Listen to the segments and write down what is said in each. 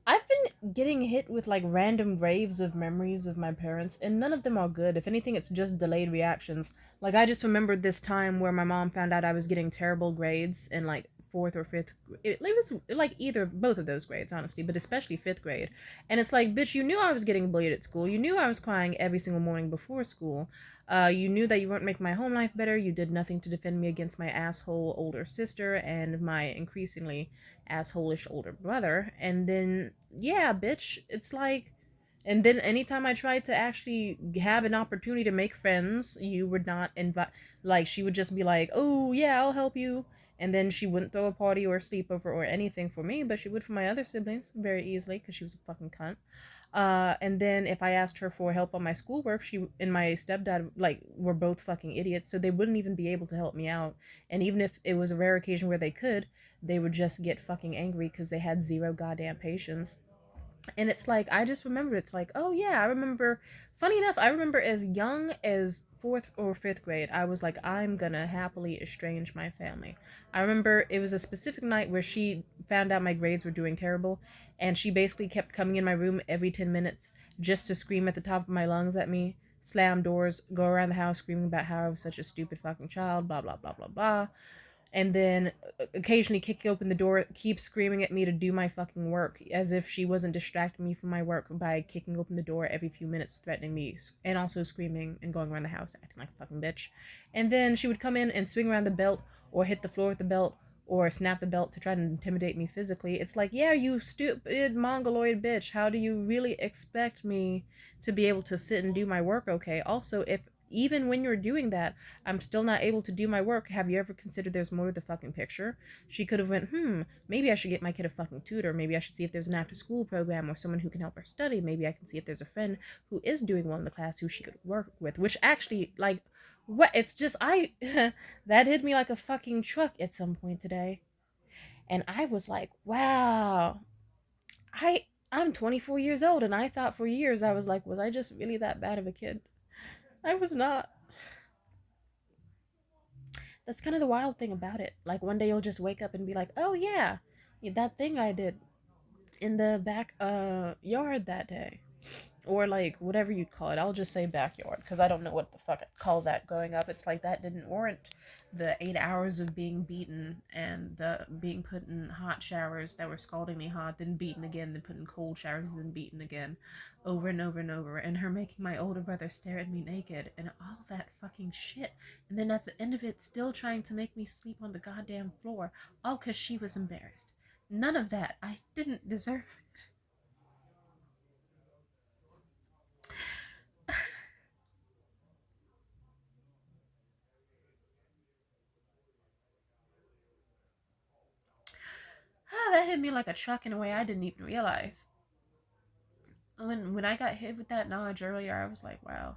I've been getting hit with like random waves of memories of my parents, and none of them are good. If anything, it's just delayed reactions. Like, I just remembered this time where my mom found out I was getting terrible grades in like fourth or fifth. It was like either both of those grades, honestly, but especially fifth grade. And it's like, bitch, you knew I was getting bullied at school. You knew I was crying every single morning before school. You knew that you weren't making my home life better. You did nothing to defend me against my asshole older sister and my increasingly assholish older brother. And then, yeah, bitch, it's like, and then anytime I tried to actually have an opportunity to make friends, you would not invite. Like, she would just be like, "Oh yeah, I'll help you," and then she wouldn't throw a party or a sleepover or anything for me, but she would for my other siblings very easily because she was a fucking cunt. And then if I asked her for help on my schoolwork, she and my stepdad like were both fucking idiots, so they wouldn't even be able to help me out. And even if it was a rare occasion where they could, they would just get fucking angry because they had zero goddamn patience. And it's like I just remembered. It's like, oh yeah, I remember. Funny enough, I remember as young as fourth or fifth grade, I was like, I'm gonna happily estrange my family. I remember it was a specific night where she found out my grades were doing terrible, and she basically kept coming in my room every 10 minutes just to scream at the top of my lungs at me, slam doors, go around the house screaming about how I was such a stupid fucking child, blah blah blah blah blah, and then occasionally kick open the door, keep screaming at me to do my fucking work, as if she wasn't distracting me from my work by kicking open the door every few minutes, threatening me, and also screaming and going around the house acting like a fucking bitch. And then she would come in and swing around the belt, or hit the floor with the belt, or snap the belt to try to intimidate me physically. It's like, yeah, you stupid mongoloid bitch. How do you really expect me to be able to sit and do my work okay? Also, if even when you're doing that, I'm still not able to do my work. Have you ever considered there's more to the fucking picture? She could have went, maybe I should get my kid a fucking tutor. Maybe I should see if there's an after school program or someone who can help her study. Maybe I can see if there's a friend who is doing well in the class who she could work with. Which actually, like, what? It's just, that hit me like a fucking truck at some point today. And I was like, wow, I'm 24 years old, and I thought for years, I was like, was I just really that bad of a kid? I was not. That's kind of the wild thing about it. Like one day you'll just wake up and be like, "Oh yeah, that thing I did in the back yard that day." Or like whatever you'd call it. I'll just say backyard because I don't know what the fuck I call that growing up. It's like that didn't warrant the 8 hours of being beaten and the being put in hot showers that were scaldingly hot, then beaten again, then put in cold showers, then beaten again, over and over and over, and her making my older brother stare at me naked and all that fucking shit. And then at the end of it, still trying to make me sleep on the goddamn floor, all because she was embarrassed. None of that. I didn't deserve it. Ah, that hit me like a truck in a way I didn't even realize. When I got hit with that knowledge earlier, I was like, wow.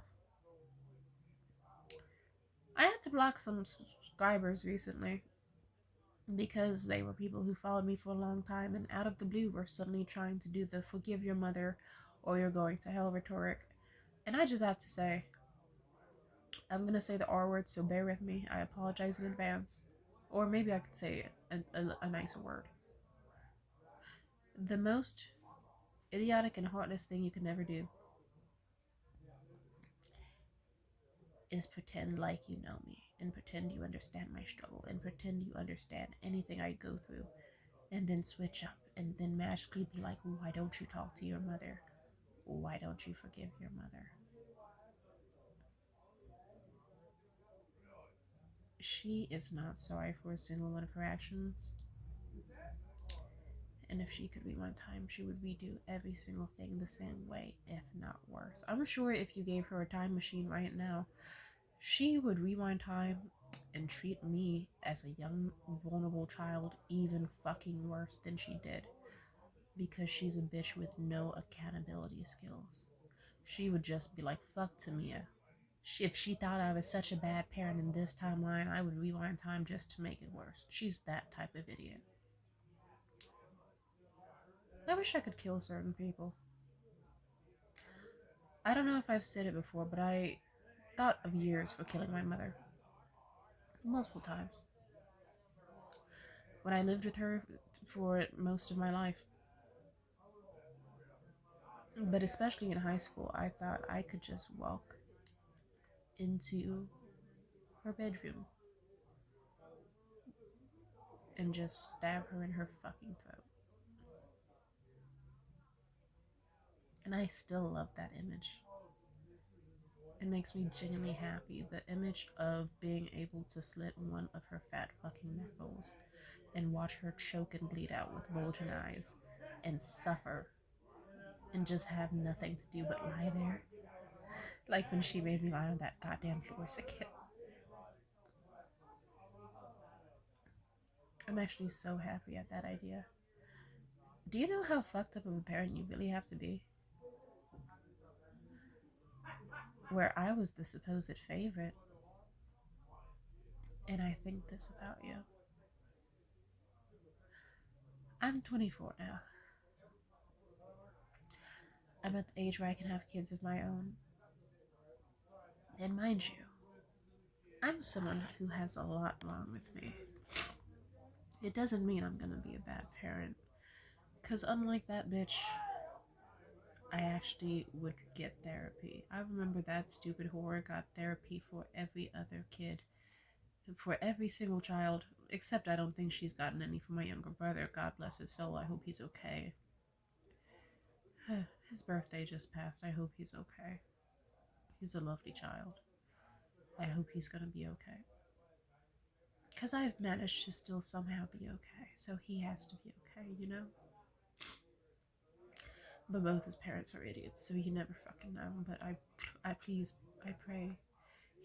I had to block some subscribers recently because they were people who followed me for a long time and out of the blue were suddenly trying to do the forgive your mother or you're going to hell rhetoric. And I just have to say, I'm gonna say the R word, so bear with me. I apologize in advance. Or maybe I could say a nicer word. The most idiotic and heartless thing you can never do is pretend like you know me and pretend you understand my struggle and pretend you understand anything I go through and then switch up and then magically be like, why don't you talk to your mother? Why don't you forgive your mother? She is not sorry for a single one of her actions. And if she could rewind time, she would redo every single thing the same way, if not worse. I'm sure if you gave her a time machine right now, she would rewind time and treat me as a young, vulnerable child even fucking worse than she did because she's a bitch with no accountability skills. She would just be like, fuck Tamia. If she thought I was such a bad parent in this timeline, I would rewind time just to make it worse. She's that type of idiot. I wish I could kill certain people. I don't know if I've said it before, but I thought of years for killing my mother. Multiple times. When I lived with her for most of my life. But especially in high school, I thought I could just walk into her bedroom and just stab her in her fucking throat. And I still love that image. It makes me genuinely happy. The image of being able to slit one of her fat fucking nipples and watch her choke and bleed out with bulging eyes and suffer and just have nothing to do but lie there. Like when she made me lie on that goddamn floor as a kid. I'm actually so happy at that idea. Do you know how fucked up of a parent you really have to be? Where I was the supposed favorite, and I think this about you. I'm 24 now. I'm at the age where I can have kids of my own. And mind you, I'm someone who has a lot wrong with me. It doesn't mean I'm gonna be a bad parent. Because unlike that bitch, I actually would get therapy. I remember that stupid whore got therapy for every other kid, for every single child, except I don't think she's gotten any for my younger brother. God bless his soul. I hope he's okay. His birthday just passed. I hope he's okay. He's a lovely child. I hope he's gonna be okay. Because I've managed to still somehow be okay, so he has to be okay, you know? But both his parents are idiots, so you never fucking know. But I pray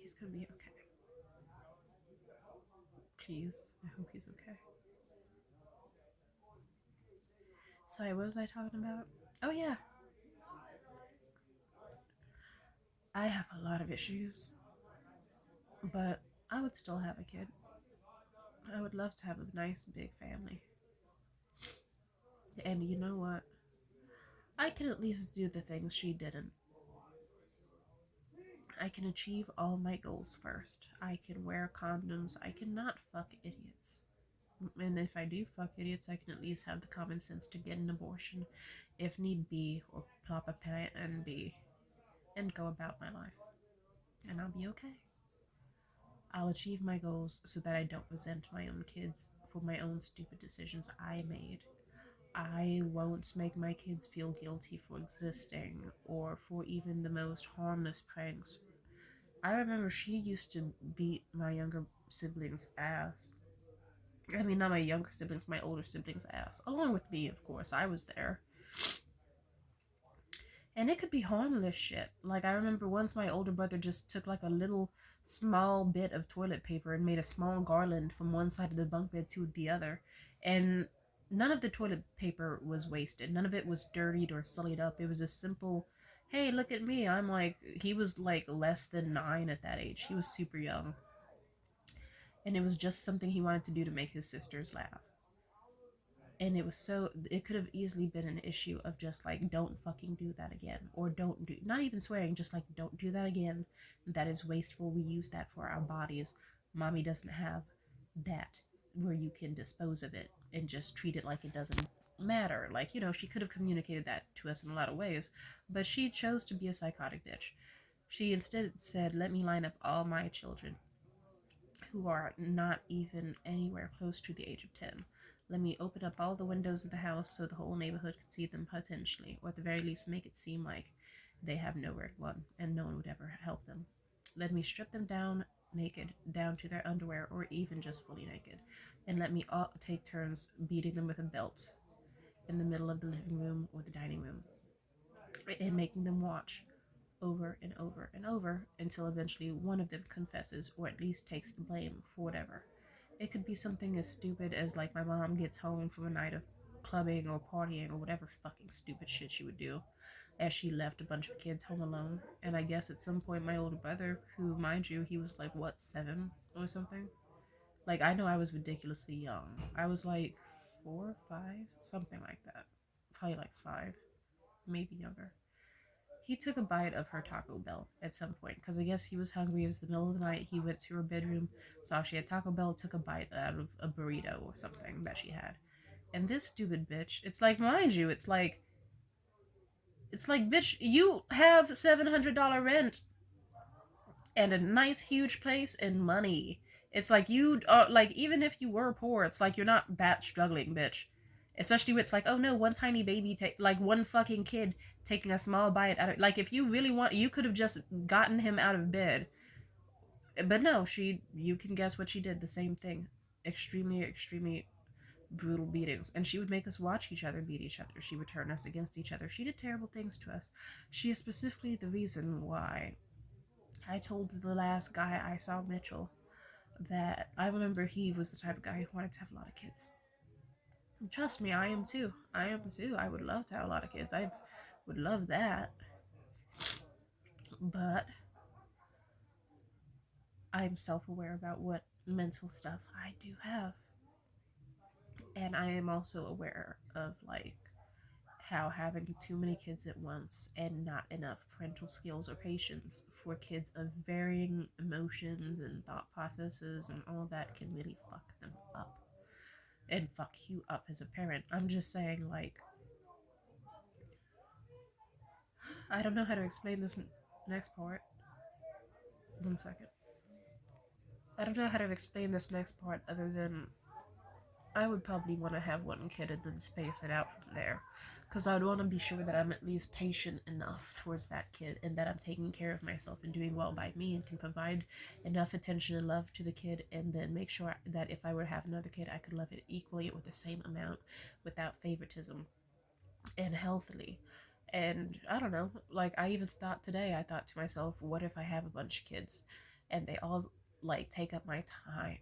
he's gonna be okay. Please, I hope he's okay. Sorry, what was I talking about? Oh yeah, I have a lot of issues, but I would still have a kid. I would love to have a nice big family. And you know what? I can at least do the things she didn't. I can achieve all my goals first. I can wear condoms. I cannot fuck idiots. And if I do fuck idiots, I can at least have the common sense to get an abortion if need be, or plop a plan and B, and go about my life. And I'll be okay. I'll achieve my goals so that I don't resent my own kids for my own stupid decisions I made. I won't make my kids feel guilty for existing or for even the most harmless pranks. I remember she used to beat my younger siblings' ass. I mean, not my younger siblings, my older siblings' ass. Along with me, of course. I was there. And it could be harmless shit. Like, I remember once my older brother just took like a little small bit of toilet paper and made a small garland from one side of the bunk bed to the other. And none of the toilet paper was wasted. None of it was dirtied or sullied up. It was a simple, hey, look at me. I'm like, he was like less than 9 at that age. He was super young. And it was just something he wanted to do to make his sisters laugh. And it was so, it could have easily been an issue of just like, don't fucking do that again, or don't do, not even swearing, just like, don't do that again. That is wasteful. We use that for our bodies. Mommy doesn't have that where you can dispose of it and just treat it like it doesn't matter. Like, you know, she could have communicated that to us in a lot of ways, but she chose to be a psychotic bitch. She instead said, let me line up all my children who are not even anywhere close to the age of 10. Let me open up all the windows of the house so the whole neighborhood could see them potentially, or at the very least make it seem like they have nowhere to run and no one would ever help them. Let me strip them down naked, down to their underwear, or even just fully naked, and let me all take turns beating them with a belt in the middle of the living room or the dining room, and making them watch over and over and over until eventually one of them confesses or at least takes the blame for whatever. It could be something as stupid as like my mom gets home from a night of clubbing or partying or whatever fucking stupid shit she would do, as she left a bunch of kids home alone. And I guess at some point my older brother, who mind you, he was like what, 7 or something? Like, I know I was ridiculously young. I was like 4, 5, something like that. Probably like 5, maybe younger. He took a bite of her Taco Bell at some point because I guess he was hungry. It was the middle of the night. He went to her bedroom, saw she had Taco Bell, took a bite out of a burrito or something that she had. And this stupid bitch, it's like, mind you, it's like It's like, bitch, you have $700 rent and a nice huge place and money. It's like you are like, even if you were poor, it's like you're not that struggling, bitch. Especially with, it's like, oh no, one tiny baby like one fucking kid taking a small bite out of, like, if you really want, you could have just gotten him out of bed. But no, you can guess what she did, the same thing. Extremely brutal beatings, and she would make us watch each other beat each other. She would turn us against each other. She did terrible things to us. She is specifically the reason why I told the last guy I saw, Mitchell, that I remember he was the type of guy who wanted to have a lot of kids. And trust me, I am too. I am too. I would love to have a lot of kids. I would love that. But I'm self aware about what mental stuff I do have. And I am also aware of, like, how having too many kids at once and not enough parental skills or patience for kids of varying emotions and thought processes and all that can really fuck them up and fuck you up as a parent. I'm just saying, like, I don't know how to explain this next part. One second. I don't know how to explain this next part other than I would probably want to have one kid and then space it out from there. Because I would want to be sure that I'm at least patient enough towards that kid and that I'm taking care of myself and doing well by me and can provide enough attention and love to the kid, and then make sure that if I were to have another kid, I could love it equally with the same amount without favoritism and healthily. And I don't know, like, I even thought today, I thought to myself, what if I have a bunch of kids and they all, like, take up my time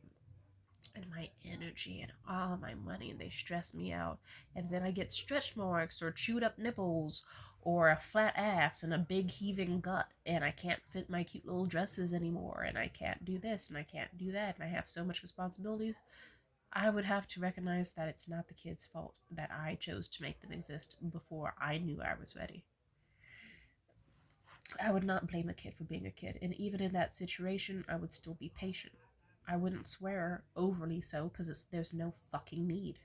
and my energy and all my money, and they stress me out, and then I get stretch marks or chewed up nipples or a flat ass and a big heaving gut, and I can't fit my cute little dresses anymore, and I can't do this and I can't do that, and I have so much responsibilities. I would have to recognize that it's not the kid's fault that I chose to make them exist before I knew I was ready. I would not blame a kid for being a kid, and even in that situation, I would still be patient. I wouldn't swear overly so, because there's no fucking need.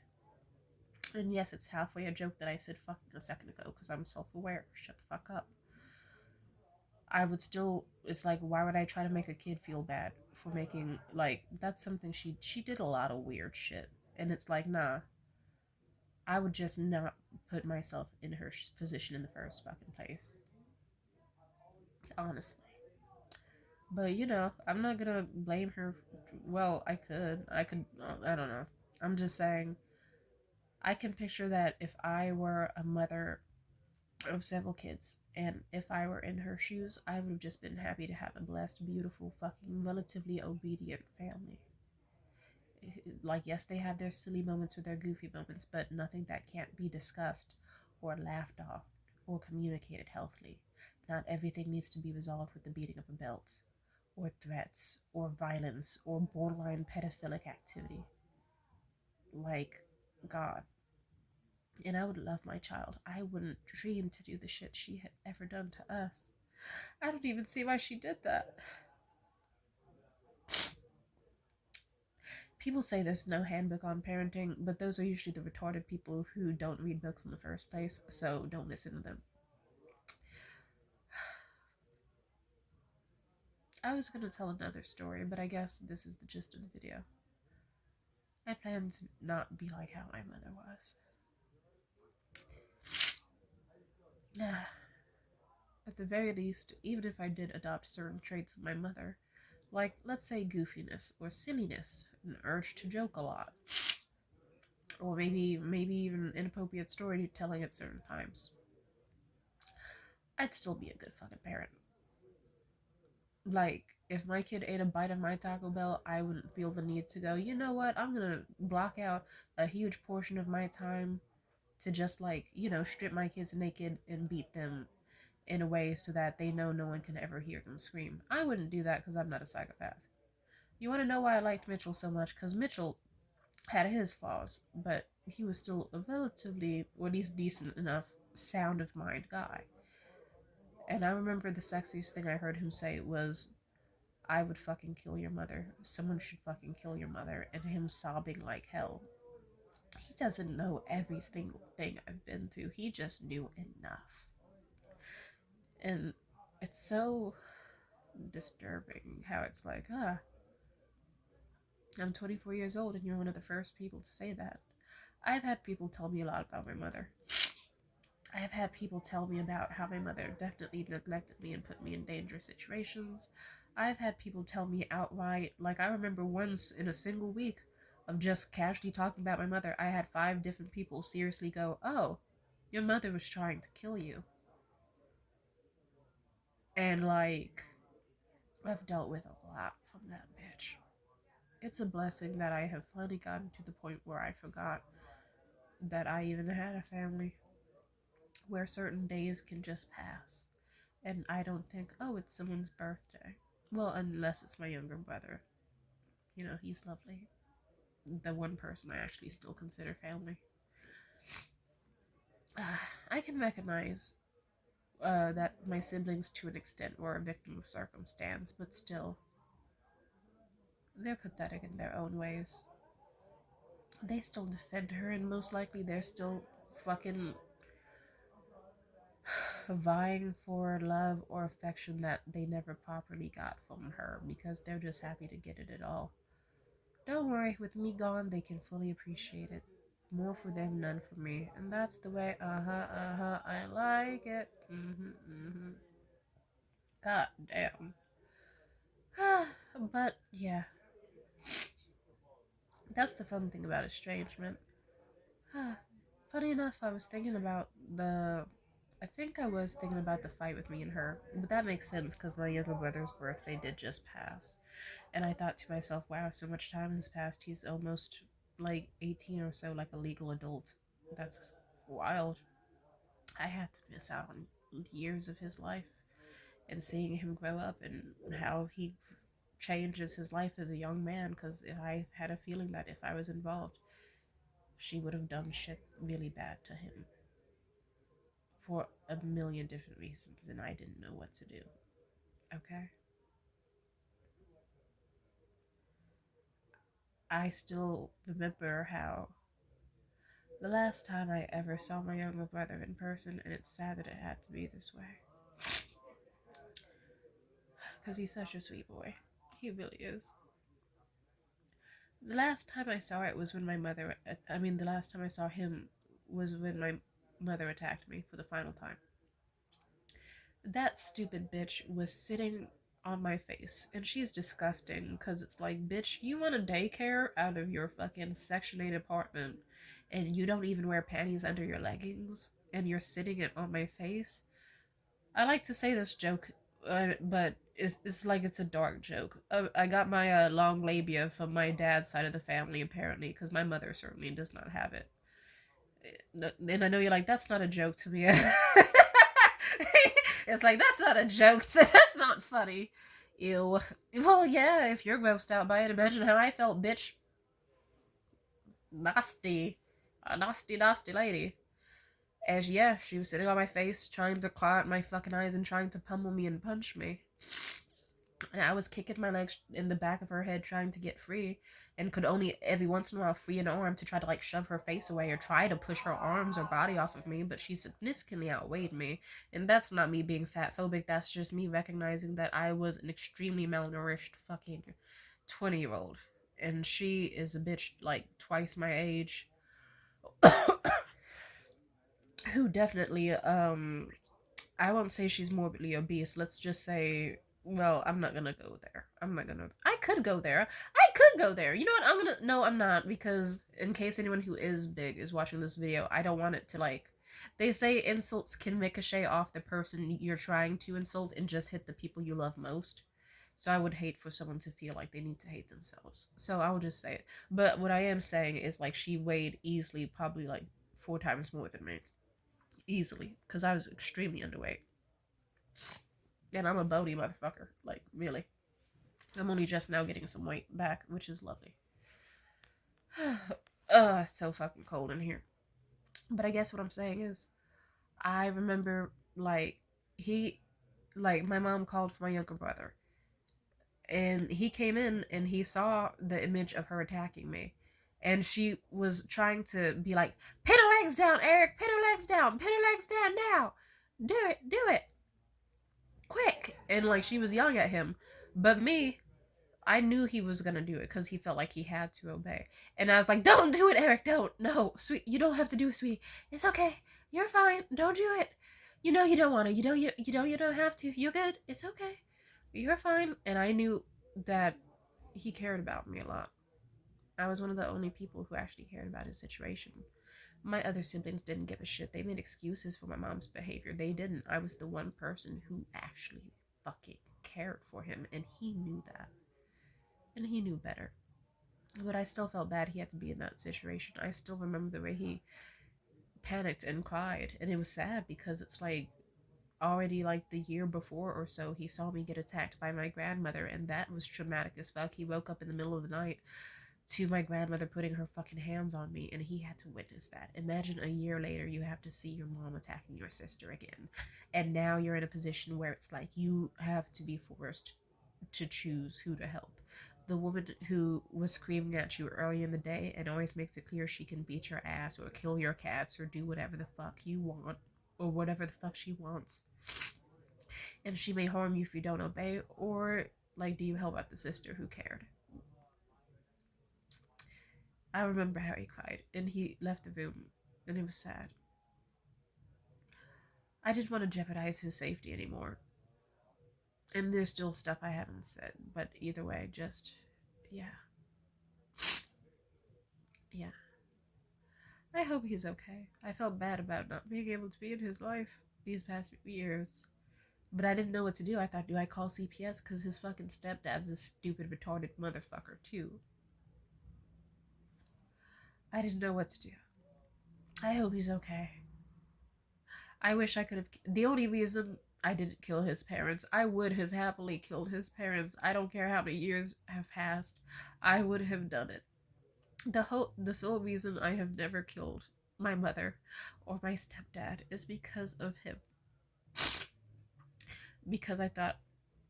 And yes, it's halfway a joke that I said fucking a second ago, because I'm self-aware. Shut the fuck up. I would still, it's like, why would I try to make a kid feel bad for making, like, that's something she did a lot of weird shit. And it's like, nah, I would just not put myself in her position in the first fucking place. Honestly. But, I'm not gonna blame her. Well, I could. I don't know. I'm just saying, I can picture that if I were a mother of several kids, and if I were in her shoes, I would have just been happy to have a blessed, beautiful, fucking, relatively obedient family. Like, yes, they have their silly moments or their goofy moments, but nothing that can't be discussed or laughed off or communicated healthily. Not everything needs to be resolved with the beating of a belt, or threats, or violence, or borderline pedophilic activity. Like, God. And I would love my child. I wouldn't dream to do the shit she had ever done to us. I don't even see why she did that. People say there's no handbook on parenting, but those are usually the retarded people who don't read books in the first place, so don't listen to them. I was gonna tell another story, but I guess this is the gist of the video. I plan to not be like how my mother was. At the very least, even if I did adopt certain traits of my mother, like, let's say, goofiness or silliness, an urge to joke a lot, or maybe even inappropriate storytelling at certain times, I'd still be a good fucking parent. Like, if my kid ate a bite of my Taco Bell, I wouldn't feel the need to go, you know what, I'm gonna block out a huge portion of my time to just, like, strip my kids naked and beat them in a way so that they know no one can ever hear them scream. I wouldn't do that because I'm not a psychopath. You want to know why I liked Mitchell so much? Because Mitchell had his flaws, but he was still a relatively, or at least decent enough, sound of mind guy. And I remember the sexiest thing I heard him say was, I would fucking kill your mother. Someone should fucking kill your mother. And him sobbing like hell. He doesn't know every single thing I've been through. He just knew enough. And it's so disturbing how it's like, I'm 24 years old and you're one of the first people to say that. I've had people tell me a lot about my mother. I have had people tell me about how my mother definitely neglected me and put me in dangerous situations. I've had people tell me outright, like I remember once in a single week of just casually talking about my mother, I had 5 different people seriously go, "Oh, your mother was trying to kill you." And like, I've dealt with a lot from that bitch. It's a blessing that I have finally gotten to the point where I forgot that I even had a family, where certain days can just pass. And I don't think, oh, it's someone's birthday. Well, unless it's my younger brother. You know, he's lovely. The one person I actually still consider family. I can recognize that my siblings, to an extent, were a victim of circumstance, but still, they're pathetic in their own ways. They still defend her, and most likely they're still fucking vying for love or affection that they never properly got from her because they're just happy to get it at all. Don't worry, with me gone, they can fully appreciate it. More for them, none for me. And that's the way, I like it. God damn. But, yeah, that's the fun thing about estrangement. Funny enough, I was thinking about the. I think I was thinking about the fight with me and her, but that makes sense because my younger brother's birthday did just pass. And I thought to myself, wow, so much time has passed. He's almost like 18 or so, like a legal adult. That's wild. I had to miss out on years of his life and seeing him grow up and how he changes his life as a young man because I had a feeling that if I was involved, she would have done shit really bad to him for a million different reasons, and I didn't know what to do. Okay? I still remember how the last time I ever saw my younger brother in person, and it's sad that it had to be this way, because he's such a sweet boy. He really is. The last time I saw it was when my mother, I mean, the last time I saw him was when my mother attacked me for the final time. That stupid bitch was sitting on my face, and she's disgusting because it's like, bitch, you want a daycare out of your fucking Section 8 apartment, and you don't even wear panties under your leggings, and you're sitting it on my face. I like to say this joke, but it's like it's a dark joke. I got my long labia from my dad's side of the family, apparently, because my mother certainly does not have it. And I know you're like, that's not a joke to me. It's like, that's not a joke. That's not funny. Ew. Well, yeah, if you're grossed out by it, imagine how I felt, bitch. Nasty. A nasty, nasty lady. As yeah, she was sitting on my face, trying to claw at my fucking eyes and trying to pummel me and punch me. And I was kicking my legs in the back of her head trying to get free, and could only every once in a while free an arm to try to like shove her face away or try to push her arms or body off of me, but she significantly outweighed me. And that's not me being fat phobic, that's just me recognizing that I was an extremely malnourished fucking 20-year-old. And she is a bitch like twice my age who definitely I won't say she's morbidly obese. Let's just say, well, I'm not gonna go there. I'm not gonna. I could go there. I could go there. You know what? I'm gonna. No, I'm not, because in case anyone who is big is watching this video, I don't want it to like. They say insults can ricochet off the person you're trying to insult and just hit the people you love most. So I would hate for someone to feel like they need to hate themselves. So I'll just say it. But what I am saying is like she weighed easily, probably like 4 times more than me, easily, because I was extremely underweight. And I'm a bony motherfucker. Like, really. I'm only just now getting some weight back, which is lovely. It's so fucking cold in here. But I guess what I'm saying is, I remember, like, my mom called for my younger brother. And he came in and he saw the image of her attacking me. And she was trying to be like, pin her legs down, Eric, pin her legs down now. Do it, do it. And like she was yelling at him. But me, I knew he was gonna do it because he felt like he had to obey. And I was like, "Don't do it, Eric. Don't. No, sweet. You don't have to do it, sweet. It's okay. You're fine. Don't do it. You know you don't want to. You don't have to. You're good. It's okay. You're fine." And I knew that he cared about me a lot. I was one of the only people who actually cared about his situation. My other siblings didn't give a shit. They made excuses for my mom's behavior. They didn't. I was the one person who actually fucking cared for him, and he knew that. And he knew better. But I still felt bad he had to be in that situation. I still remember the way he panicked and cried. And it was sad because it's like already like the year before or so, he saw me get attacked by my grandmother, and that was traumatic as fuck. He woke up in the middle of the night to my grandmother putting her fucking hands on me, and he had to witness that. Imagine a year later you have to see your mom attacking your sister again. And now you're in a position where it's like you have to be forced to choose who to help. The woman who was screaming at you early in the day and always makes it clear she can beat your ass or kill your cats or do whatever the fuck you want or whatever the fuck she wants. And she may harm you if you don't obey, or like, do you help out the sister who cared? I remember how he cried and he left the room, and it was sad. I didn't want to jeopardize his safety anymore. And there's still stuff I haven't said, but either way, just, yeah. Yeah. I hope he's okay. I felt bad about not being able to be in his life these past few years. But I didn't know what to do. I thought, do I call CPS? Because his fucking stepdad's a stupid, retarded motherfucker, too. I didn't know what to do. I hope he's okay. I wish I could have. The only reason I didn't kill his parents, I would have happily killed his parents. I don't care how many years have passed. I would have done it. The sole reason I have never killed my mother or my stepdad is because of him. Because I thought,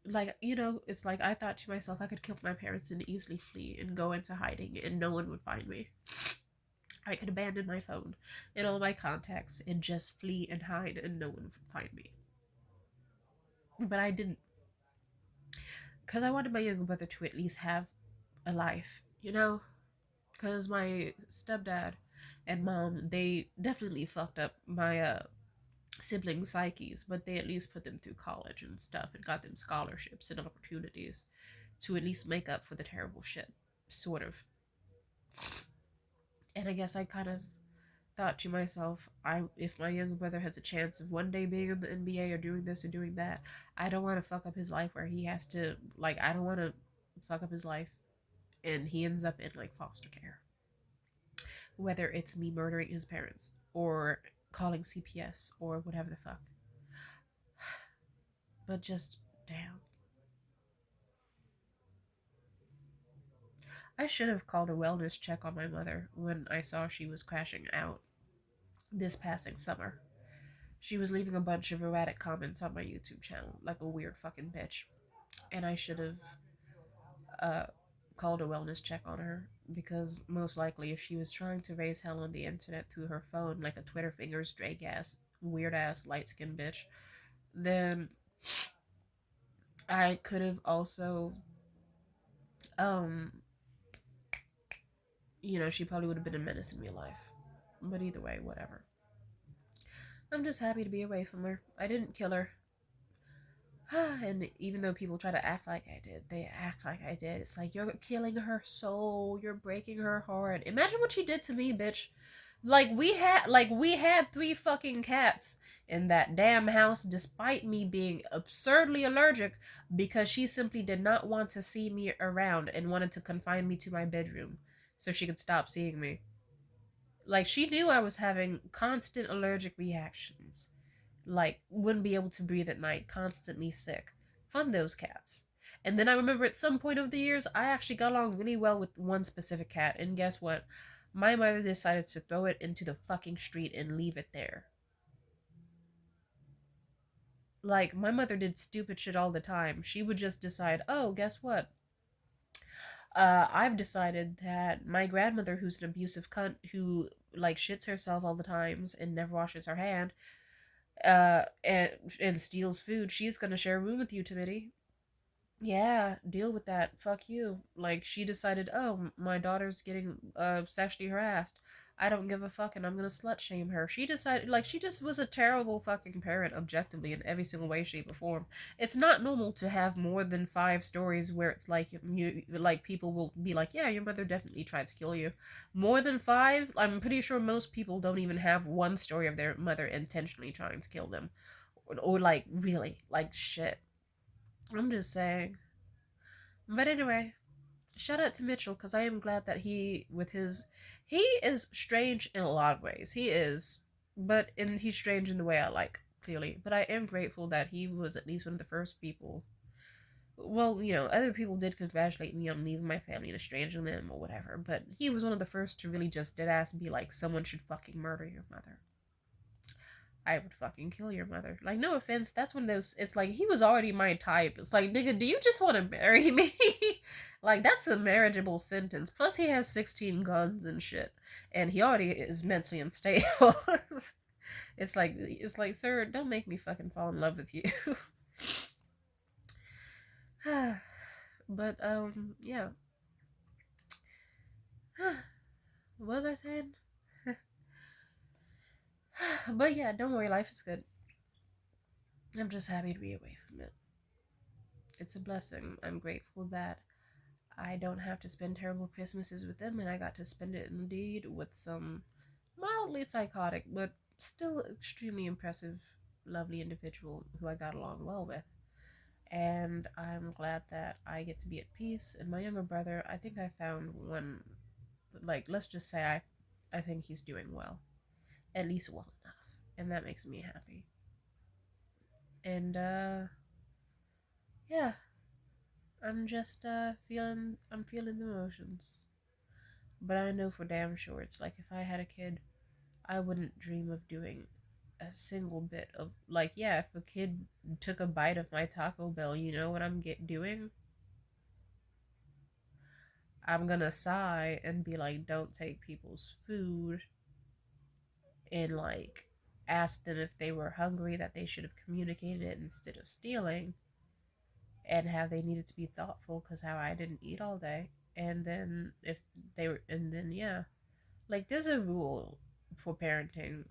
like, it's like I thought to myself I could kill my parents and easily flee and go into hiding and no one would find me. I could abandon my phone and all my contacts and just flee and hide and no one would find me. But I didn't, because I wanted my younger brother to at least have a life, Because my stepdad and mom, they definitely fucked up my siblings' psyches, but they at least put them through college and stuff and got them scholarships and opportunities to at least make up for the terrible shit, sort of. And I guess I kind of thought to myself, if my younger brother has a chance of one day being in the NBA or doing this or doing that, I don't want to fuck up his life where he has to, like, I don't want to fuck up his life and he ends up in like foster care. Whether it's me murdering his parents or calling CPS or whatever the fuck. But just, damn. I should have called a wellness check on my mother when I saw she was crashing out this passing summer. She was leaving a bunch of erratic comments on my YouTube channel, like a weird fucking bitch. And I should have uh, called a wellness check on her, because most likely if she was trying to raise hell on the internet through her phone like a Twitter fingers drag ass, weird ass, light skinned bitch, then I could have also, um, she probably would have been a menace in real life. But either way, whatever. I'm just happy to be away from her. I didn't kill her. And even though people try to act like I did, they act like I did. It's like, you're killing her soul, you're breaking her heart. Imagine what she did to me, bitch. Like we had 3 fucking cats in that damn house, despite me being absurdly allergic, because she simply did not want to see me around and wanted to confine me to my bedroom so she could stop seeing me. Like, she knew I was having constant allergic reactions, like wouldn't be able to breathe at night, constantly sick from those cats. And then I remember at some point over the years, I actually got along really well with one specific cat, and guess what? My mother decided to throw it into the fucking street and leave it there. Like, my mother did stupid shit all the time. She would just decide, oh, guess what? I've decided that my grandmother, who's an abusive cunt, who, like, shits herself all the times and never washes her hand, and steals food, she's gonna share a room with you, Timothy. Yeah, deal with that. Fuck you. Like, she decided, oh, my daughter's getting sexually harassed. I don't give a fuck and I'm gonna slut shame her. She decided, like, she just was a terrible fucking parent, objectively, in every single way, shape, or form. It's not normal to have more than 5 stories where it's like, like, people will be like, yeah, your mother definitely tried to kill you. More than 5, I'm pretty sure most people don't even have one story of their mother intentionally trying to kill them. Or like, really, like, shit. I'm just saying. But anyway, shout out to Mitchell because I am glad that he is strange in a lot of ways. He is, he's strange in the way I like, clearly. But I am grateful that he was at least one of the first people. Well, other people did congratulate me on leaving my family and estranging them or whatever, but he was one of the first to really just dead ass be like, someone should fucking murder your mother. I would fucking kill your mother. Like, no offense, that's one of those. It's like he was already my type. It's like, nigga, do you just want to marry me? Like, that's a marriageable sentence. Plus, he has 16 guns and shit, and he already is mentally unstable. It's like, sir, don't make me fucking fall in love with you. But yeah. What was I saying? But yeah, don't worry, life is good. I'm just happy to be away from it. It's a blessing. I'm grateful that I don't have to spend terrible Christmases with them, and I got to spend it indeed with some mildly psychotic, but still extremely impressive, lovely individual who I got along well with. And I'm glad that I get to be at peace. And my younger brother, I think I found one, like, let's just say I think he's doing well, at least well enough. And that makes me happy. And, yeah, I'm just, I'm feeling the emotions. But I know for damn sure it's like if I had a kid, I wouldn't dream of doing a single bit of like, yeah, if a kid took a bite of my Taco Bell, you know what I'm doing? I'm gonna sigh and be like, don't take people's food, and like ask them if they were hungry that they should have communicated it instead of stealing, and how they needed to be thoughtful because how I didn't eat all day. And then if they were, and then yeah, like there's a rule for parenting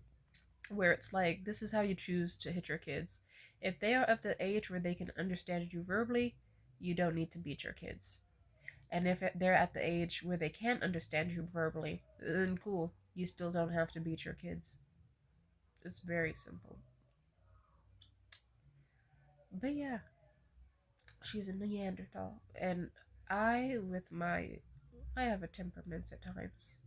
where it's like this is how you choose to hit your kids. If they are of the age where they can understand you verbally, you don't need to beat your kids. And if they're at the age where they can't understand you verbally, then cool, you still don't have to beat your kids. It's very simple. But yeah, she's a Neanderthal, and I have a temperament at times.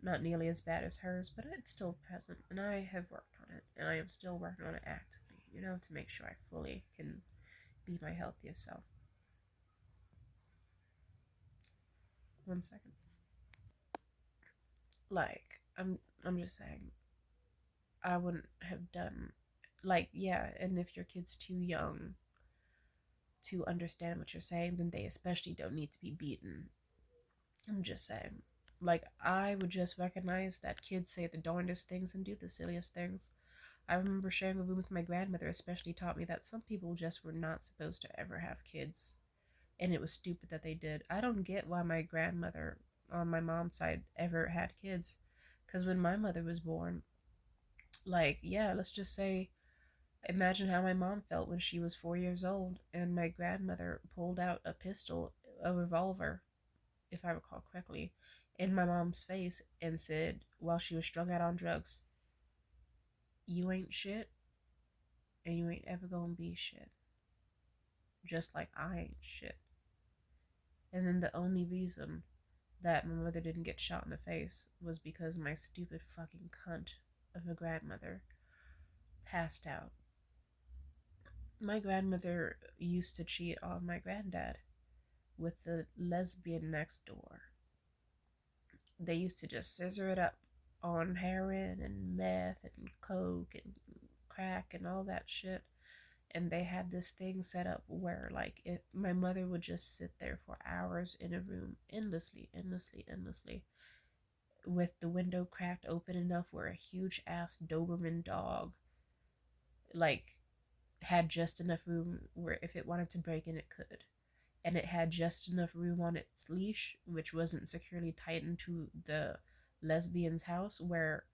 Not nearly as bad as hers, but it's still present, and I have worked on it, and I am still working on it actively, to make sure I fully can be my healthiest self. 1 second. Like, I'm just saying, I wouldn't have done, like, yeah, and if your kid's too young to understand what you're saying, then they especially don't need to be beaten. I'm just saying. Like, I would just recognize that kids say the darndest things and do the silliest things. I remember sharing a room with my grandmother, especially taught me that some people just were not supposed to ever have kids. And it was stupid that they did. I don't get why my grandmother on my mom's side ever had kids. Because when my mother was born, like, yeah, let's just say, imagine how my mom felt when she was 4 years old and my grandmother pulled out a pistol, a revolver, if I recall correctly, in my mom's face and said, while she was strung out on drugs, you ain't shit and you ain't ever gonna be shit. Just like I ain't shit. And then the only reason that my mother didn't get shot in the face was because my stupid fucking cunt of a grandmother passed out. My grandmother used to cheat on my granddad with the lesbian next door. They used to just scissor it up on heroin and meth and coke and crack and all that shit. And they had this thing set up where, like, if my mother would just sit there for hours in a room endlessly, endlessly, endlessly, with the window cracked open enough where a huge ass Doberman dog like had just enough room where if it wanted to break in, it could. And it had just enough room on its leash, which wasn't securely tightened to the lesbian's house, where,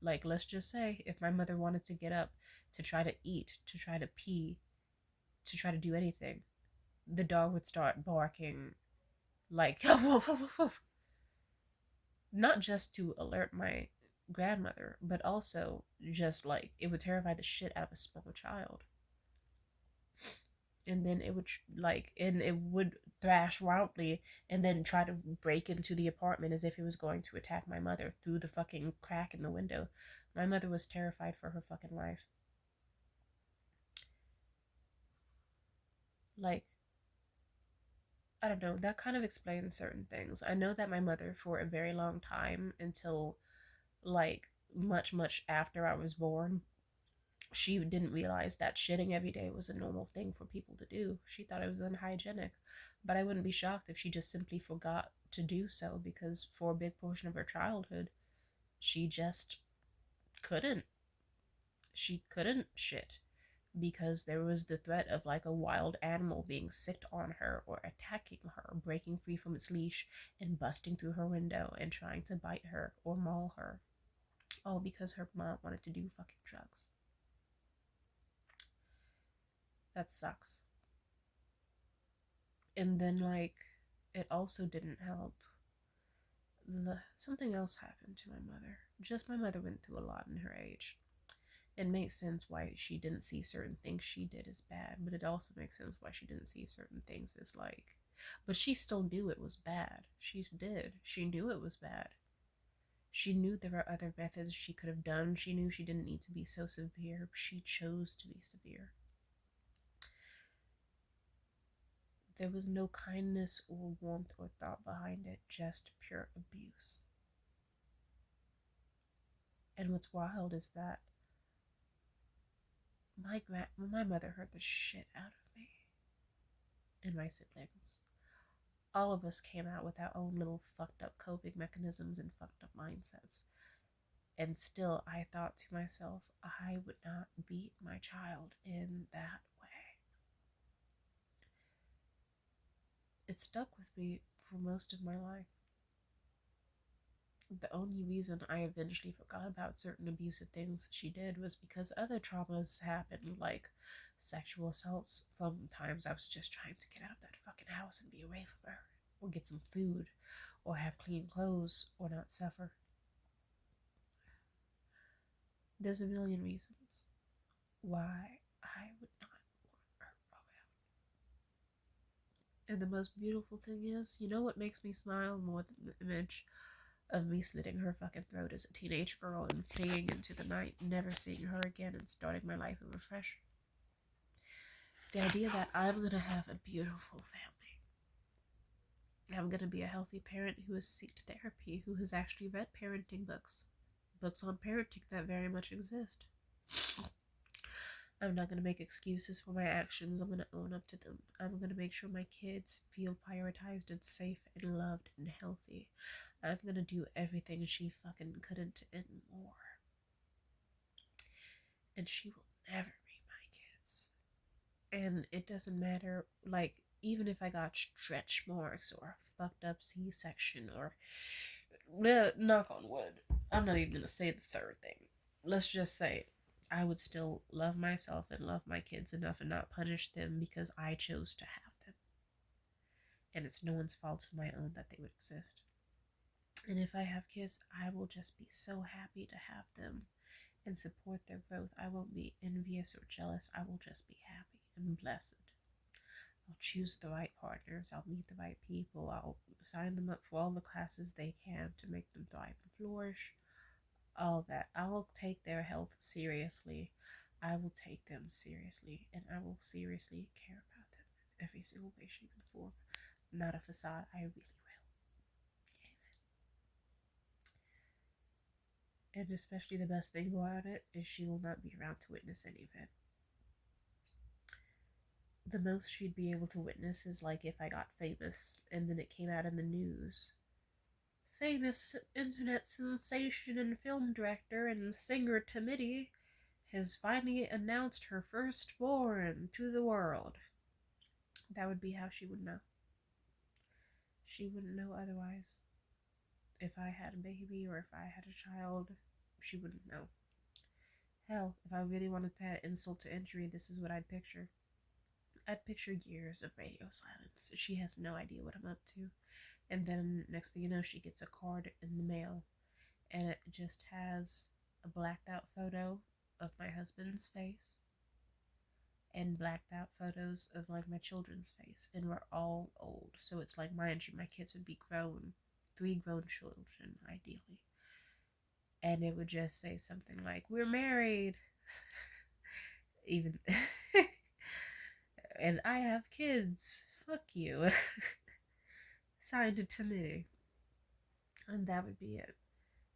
like, let's just say, if my mother wanted to get up to try to eat, to try to pee, to try to do anything, the dog would start barking, like, not just to alert my grandmother, but also just like it would terrify the shit out of a small child. And then it would and it would thrash wildly and then try to break into the apartment as if it was going to attack my mother through the fucking crack in the window. My mother was terrified for her fucking life. Like, I don't know, that kind of explains certain things. I know that my mother, for a very long time, until like much after I was born, she didn't realize that shitting every day was a normal thing for people to do. She thought it was unhygienic. But I wouldn't be shocked if she just simply forgot to do so, because for a big portion of her childhood, she just couldn't. She couldn't shit because there was the threat of like a wild animal being sicked on her or attacking her, breaking free from its leash and busting through her window and trying to bite her or maul her. All because her mom wanted to do fucking drugs. That sucks. And then, like, it also didn't help. Something else happened to my mother. Just my mother went through a lot in her age. It makes sense why she didn't see certain things she did as bad, but it also makes sense why she didn't see certain things as like. But she still knew it was bad. She did. She knew it was bad. She knew there were other methods she could have done. She knew she didn't need to be so severe. She chose to be severe. There was no kindness or warmth or thought behind it, just pure abuse. And what's wild is that my mother hurt the shit out of me and my siblings. All of us came out with our own little fucked up coping mechanisms and fucked up mindsets. And still, I thought to myself, I would not beat my child in that way. It stuck with me for most of my life. The only reason I eventually forgot about certain abusive things she did was because other traumas happened, like sexual assaults from times I was just trying to get out of that fucking house and be away from her, or get some food, or have clean clothes, or not suffer. There's a million reasons why I would not want her around. And the most beautiful thing is, you know what makes me smile more than the image of me slitting her fucking throat as a teenage girl and fleeing into the night, never seeing her again and starting my life over fresh? The idea that I'm gonna have a beautiful family. I'm gonna be a healthy parent who has sought therapy, who has actually read parenting books on parenting that very much exist. I'm not going to make excuses for my actions. I'm going to own up to them. I'm going to make sure my kids feel prioritized and safe and loved and healthy. I'm going to do everything she fucking couldn't and more. And she will never meet my kids. And it doesn't matter, like, even if I got stretch marks or a fucked up C-section or, knock on wood, I'm not even going to say the third thing. Let's just say I would still love myself and love my kids enough and not punish them because I chose to have them. And it's no one's fault to my own that they would exist. And if I have kids, I will just be so happy to have them and support their growth. I won't be envious or jealous. I will just be happy and blessed. I'll choose the right partners. I'll meet the right people. I'll sign them up for all the classes they can to make them thrive and flourish. All that. I'll take their health seriously. I will take them seriously, and I will seriously care about them in every single way, shape, and form. Not a facade. I really will. Amen. And especially the best thing about it is she will not be around to witness any of it. The most she'd be able to witness is like if I got famous and then it came out in the news. Famous internet sensation and film director and singer Timidity has finally announced her firstborn to the world. That would be how she would know. She wouldn't know otherwise. If I had a baby or if I had a child, she wouldn't know. Hell, if I really wanted to add insult to injury, this is what I'd picture. I'd picture years of radio silence. She has no idea what I'm up to. And then next thing you know, she gets a card in the mail, and it just has a blacked out photo of my husband's face and blacked out photos of like my children's face, and we're all old. So it's like, mind you, my kids would be grown, 3 grown children ideally, and it would just say something like, "We're married," even, and I have kids. Fuck you. Signed it to me, and that would be it.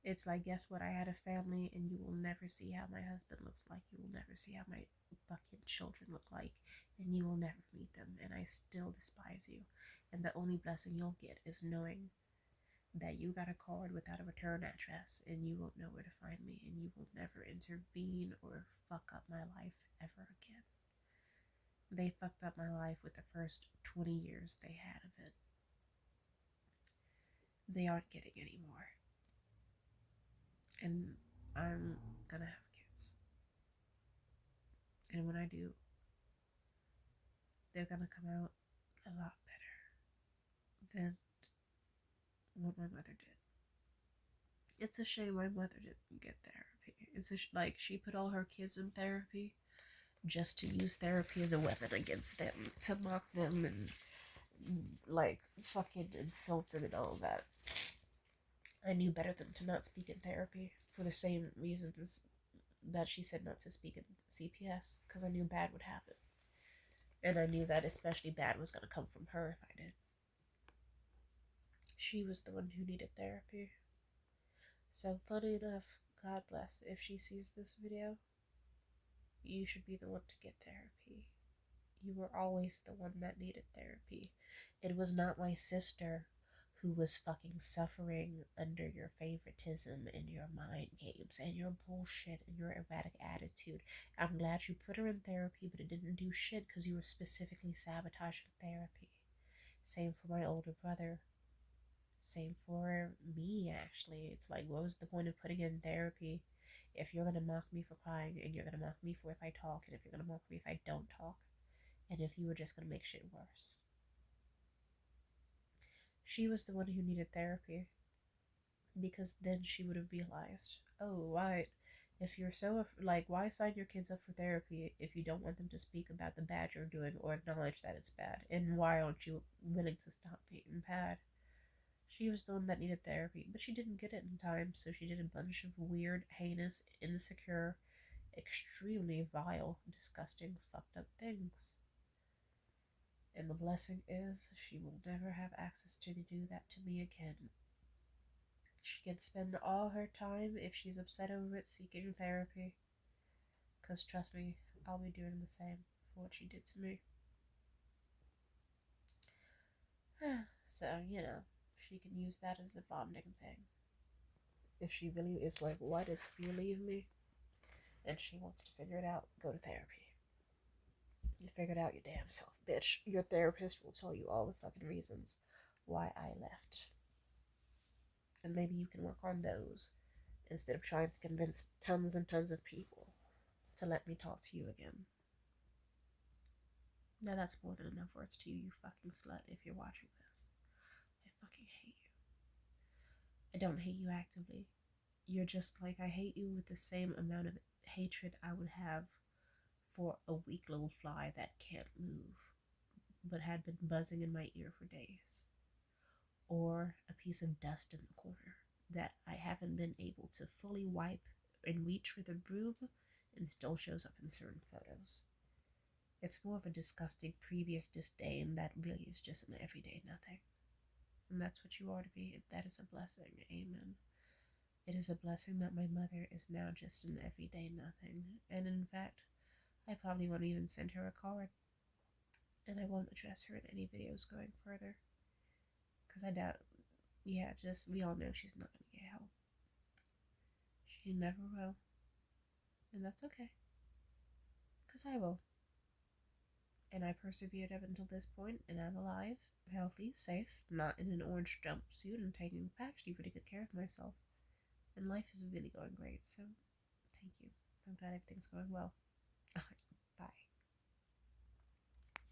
It's like, guess what? I had a family, and you will never see how my husband looks like. You will never see how my fucking children look like, and you will never meet them, and I still despise you. And the only blessing you'll get is knowing that you got a card without a return address, and you won't know where to find me, and you will never intervene or fuck up my life ever again. They fucked up my life with the first 20 years they had of it. They aren't getting any more. And I'm gonna have kids. And when I do, they're gonna come out a lot better than what my mother did. It's a shame my mother didn't get therapy. It's like, she put all her kids in therapy just to use therapy as a weapon against them, to mock them and like fucking insult them and all that. I knew better than to not speak in therapy for the same reasons as that she said not to speak in CPS, because I knew bad would happen. And I knew that especially bad was going to come from her if I did. She was the one who needed therapy. So funny enough, God bless, if she sees this video, you should be the one to get therapy. You were always the one that needed therapy. It was not my sister who was fucking suffering under your favoritism and your mind games and your bullshit and your erratic attitude. I'm glad you put her in therapy, but it didn't do shit because you were specifically sabotaging therapy. Same for my older brother. Same for me, actually. It's like, what was the point of putting in therapy if you're gonna mock me for crying, and you're gonna mock me for if I talk, and if you're gonna mock me if I don't talk, and if you were just gonna make shit worse? She was the one who needed therapy, because then she would have realized, oh, why, if you're so, like, why sign your kids up for therapy if you don't want them to speak about the bad you're doing or acknowledge that it's bad? And why aren't you willing to stop being bad? She was the one that needed therapy, but she didn't get it in time, so she did a bunch of weird, heinous, insecure, extremely vile, disgusting, fucked up things. And the blessing is, she will never have access to do that to me again. She can spend all her time, if she's upset over it, seeking therapy. Because trust me, I'll be doing the same for what she did to me. So, you know, she can use that as a bonding thing. If she really is like, why did you leave me? And she wants to figure it out, go to therapy. You figured out your damn self, bitch. Your therapist will tell you all the fucking reasons why I left. And maybe you can work on those instead of trying to convince tons and tons of people to let me talk to you again. Now that's more than enough words to you, you fucking slut, if you're watching this. I fucking hate you. I don't hate you actively. You're just like, I hate you with the same amount of hatred I would have for a weak little fly that can't move, but had been buzzing in my ear for days. Or a piece of dust in the corner that I haven't been able to fully wipe and reach with a broom and still shows up in certain photos. It's more of a disgusting previous disdain that really is just an everyday nothing. And that's what you are to be, and that is a blessing. Amen. It is a blessing that my mother is now just an everyday nothing. And in fact, I probably won't even send her a card. And I won't address her in any videos going further. Because I doubt, we all know she's not going to get help. She never will. And that's okay. Because I will. And I persevered up until this point, and I'm alive, healthy, safe, not in an orange jumpsuit, and taking actually pretty good care of myself. And life is really going great, so thank you. I'm glad everything's going well.